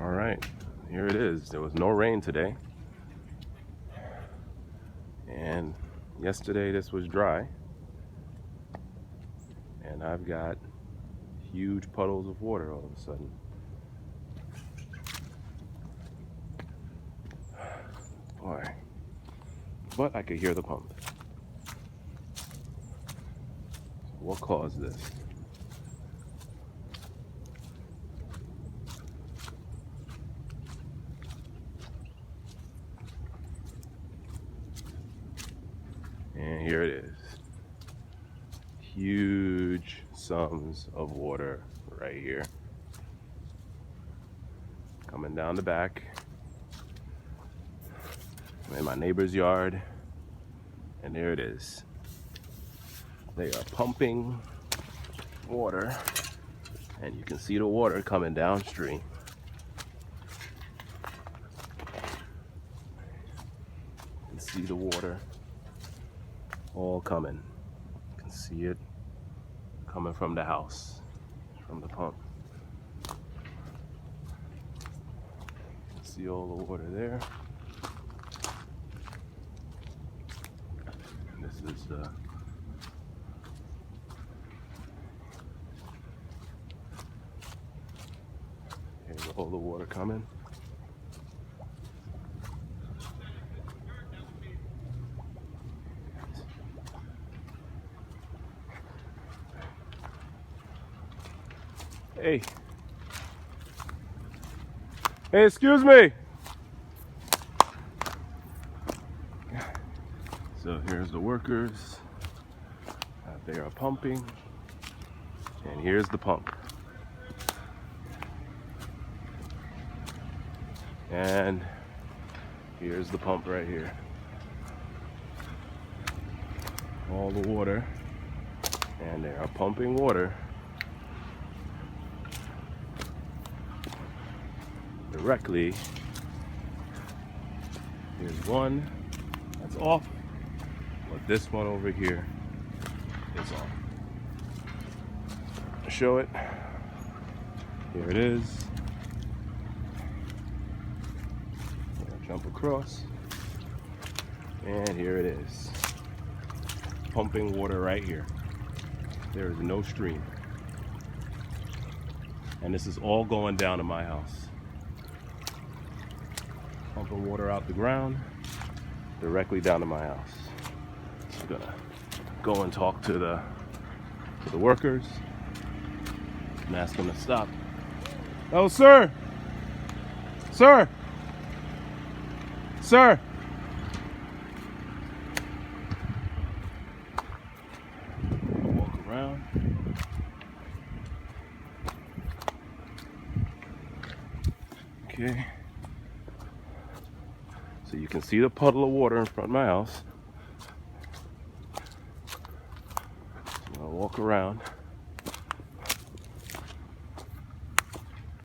All right, here it is. There was no rain today, and yesterday this was dry, and I've got huge puddles of water all of a sudden. Boy, but I could hear the pump. What caused this? And here it is. Huge sums of water right here. Coming down the back. I'm in my neighbor's yard. And there it is. They are pumping water. And you can see the water coming downstream. You can see the water all coming. You can see it coming from the house, from the pump. You can see all the water there. And this is here's all the water coming. Hey. Hey, excuse me. So here's the workers. They are pumping. And here's the pump. And here's the pump right here. All the water. And they are pumping water directly. Here's one that's off, but this one over here is on. I'll show it. Here it is. I'll jump across, and here it is. Pumping water right here. There is no stream. And this is all going down to my house. Pumping water out the ground directly down to my house. I'm gonna go and talk to the workers and ask them to stop. Oh, sir! Sir! Sir! Walk around. Okay. So you can see the puddle of water in front of my house. So I'll walk around.